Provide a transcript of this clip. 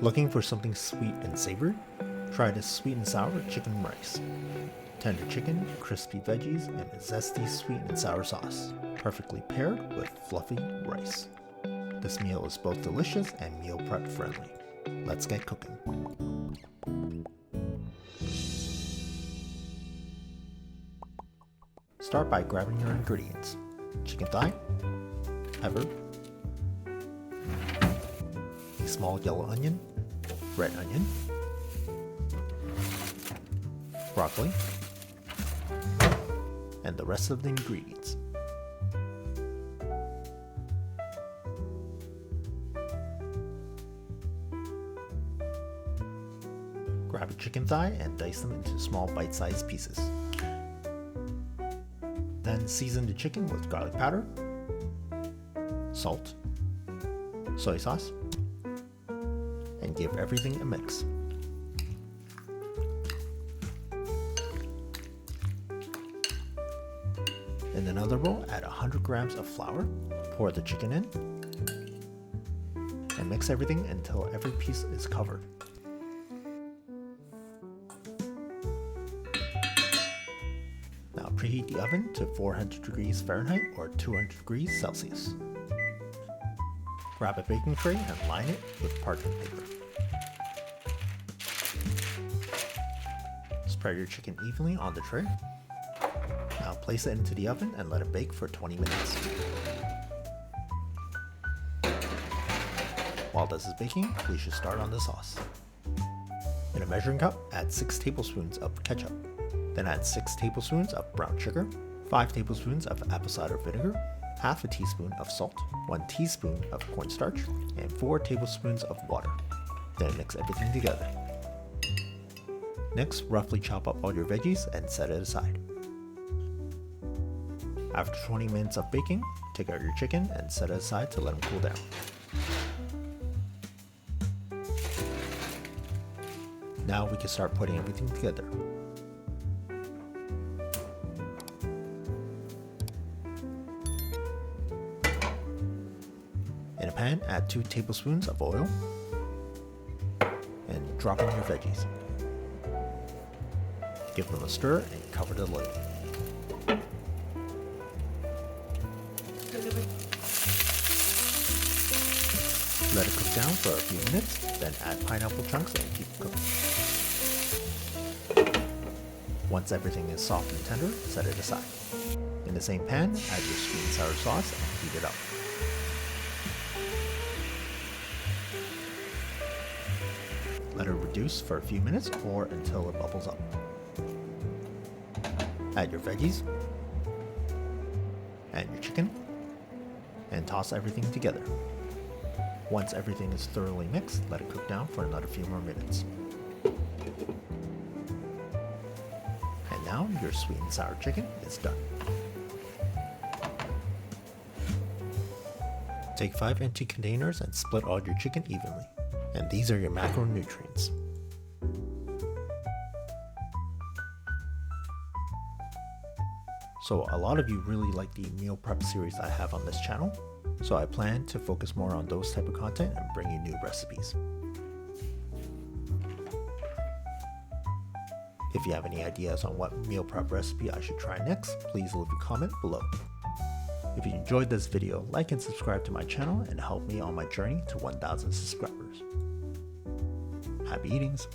Looking for something sweet and savory? Try this sweet and sour chicken rice. Tender chicken, crispy veggies, and a zesty sweet and sour sauce, perfectly paired with fluffy rice. This meal is both delicious and meal prep friendly. Let's get cooking. Start by grabbing your ingredients: chicken thigh, pepper, a small yellow onion, red onion, broccoli, and the rest of the ingredients. Grab a chicken thigh and dice them into small bite-sized pieces. Then season the chicken with garlic powder, salt, soy sauce, and give everything a mix. In another bowl, add 100 grams of flour, pour the chicken in, and mix everything until every piece is covered. Now preheat the oven to 400 degrees Fahrenheit or 200 degrees Celsius. Grab a baking tray and line it with parchment paper. Spread your chicken evenly on the tray. Now place it into the oven and let it bake for 20 minutes. While this is baking, we should start on the sauce. In a measuring cup, add 6 tablespoons of ketchup. Then add 6 tablespoons of brown sugar, 5 tablespoons of apple cider vinegar, half a teaspoon of salt, 1 teaspoon of cornstarch, and 4 tablespoons of water. Then mix everything together. Next, roughly chop up all your veggies and set it aside. After 20 minutes of baking, take out your chicken and set it aside to let them cool down. Now we can start putting everything together. In a pan, add 2 tablespoons of oil and drop in your veggies. Give them a stir and cover the lid. Let it cook down for a few minutes, then add pineapple chunks and keep cooking. Once everything is soft and tender, set it aside. In the same pan, add your sweet and sour sauce and heat it up. Let it reduce for a few minutes or until it bubbles up. Add your veggies and your chicken and toss everything together. Once everything is thoroughly mixed, let it cook down for another few more minutes. And now your sweet and sour chicken is done. Take 5 empty containers and split all your chicken evenly. And these are your macronutrients. So a lot of you really like the meal prep series I have on this channel, so I plan to focus more on those type of content and bring you new recipes. If you have any ideas on what meal prep recipe I should try next, please leave a comment below. If you enjoyed this video, like and subscribe to my channel and help me on my journey to 1,000 subscribers. Happy eatings!